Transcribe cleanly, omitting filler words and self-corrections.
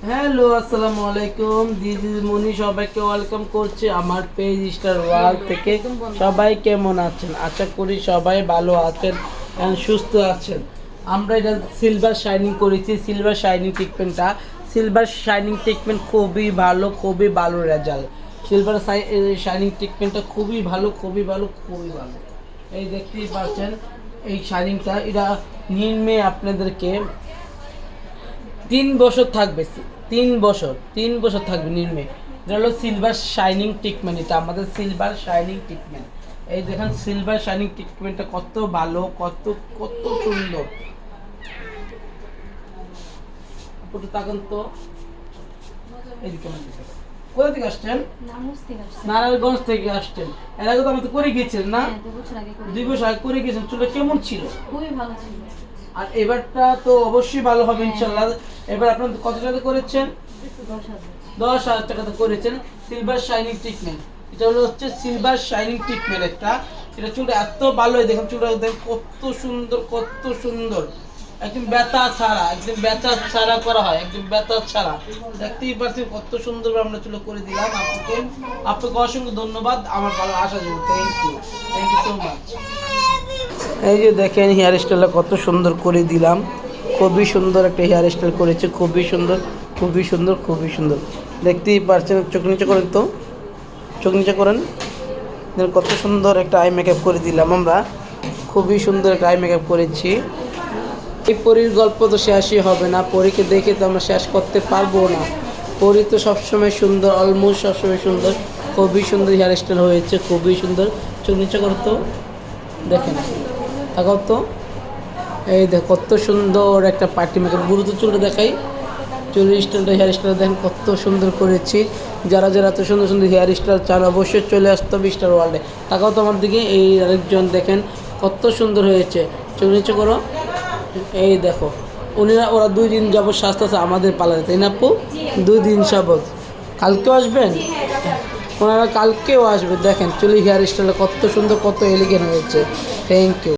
Hello, আসসালামু আলাইকুম। This is মনি। সবাইকে ওয়েলকাম করছি আমার পেজ স্টার ওয়ার্ল্ড থেকে। সবাই কেমন আছেন? আশা করি সবাই ভালো আছেন এবং সুস্থ আছেন। আমরা এটা সিলভার শাইনিং করেছি। সিলভার শাইনিং ট্রিটমেন্ট খুবই ভালো রেজাল্ট। সিলভার শাইনিং ট্রিটমেন্টটা খুবই ভালো, খুবই ভালো, খুবই ভালো। এই দেখতেই পাচ্ছেন এই শাইনিংটা, এটা নিম্নে আপনাদেরকে 3 বছর থাকবে। 3 বছর থাকবে নির্মে। এটা হলো সিলভার শাইনিং ট্রিটমেন্ট। এটা আমাদের সিলভার শাইনিং ট্রিটমেন্ট। এই দেখেন সিলভার শাইনিং ট্রিটমেন্টটা কত ভালো, কত কত সুন্দর। একটু তাকান তো। এইদিকে কোথা থেকে আসছেন? নারায়ণগঞ্জ থেকে আসছেন। এর আগে তো আমাদের করে গিয়েছিলেন না? 2 বছর আগে করে গিয়েছেন। চুলটা কেমন ছিল? খুবই ভালো ছিল। আর এবারটা তো অবশ্যই ভালো হবে ইনশাল্লাহ। এবার আপনার কত টাকা করেছেন? 10,000 টাকাতে করেছেন সিলভার শাইনিং ট্রিটমেন্ট। এটা হচ্ছে সিলভার শাইনিং ট্রিটমেন্ট একটা। এটা চুলটা এত ভালো, দেখেন চুলটা দেখেন কত সুন্দর, কত সুন্দর। একদম ব্যথা ছাড়া করা হয়, একদম ব্যথা ছাড়া। দেখতেই পাচ্ছেন কত সুন্দর আমরা চুল করে দিলাম আপনাকে অসংখ্য ধন্যবাদ আমার ভালো আসার জন্য। Thank you so much. এই যে দেখেন হেয়ার স্টাইলটা কত সুন্দর করে দিলাম। খুবই সুন্দর একটা হেয়ার স্টাইল করেছে, খুবই সুন্দর, খুবই সুন্দর, খুবই সুন্দর। দেখতেই পাচ্ছেন। চোখ নিচে করেন তো, চোখ নিচে করেন। কত সুন্দর একটা আই মেকআপ করে দিলাম আমরা। খুবই সুন্দর একটা আই মেকআপ করেছি। এই পরীর গল্প তো শেষই হবে না। পরীকে দেখে তো আমরা শেষ করতে পারবো না। পরী তো সবসময় সুন্দর, অলমোস্ট সবসময় সুন্দর। খুবই সুন্দর হেয়ার স্টাইল হয়েছে, খুবই সুন্দর। চোখ নিচে করো তো, দেখেন তাকাও তো। এই দেখ কত সুন্দর একটা পার্টি মেকআপ। গুরুত্ব চুলটা দেখাই, চুলের স্টাইলটা, হেয়ার স্টাইল দেখেন কত সুন্দর করেছি। যারা যারা এত সুন্দর সুন্দর হেয়ার স্টাইল চান অবশ্যই চলে আসতে হবে স্টার ওয়ার্ল্ডে। তাকাও তো আমার দিকে। এই আরেকজন দেখেন কত সুন্দর হয়েছে। চোখ নিচে করো। এই দেখো ওরা 2 দিন যাবত স্বাস্থ্য আমাদের পালাতে, তাই না আপু? 2 দিন যাবত। কালকেও আসবেন? ওনারা কালকেও আসবে। দেখেন চুলের হেয়ার স্টাইলটা কত সুন্দর, কত এলিগেন্ট হয়েছে। Thank you.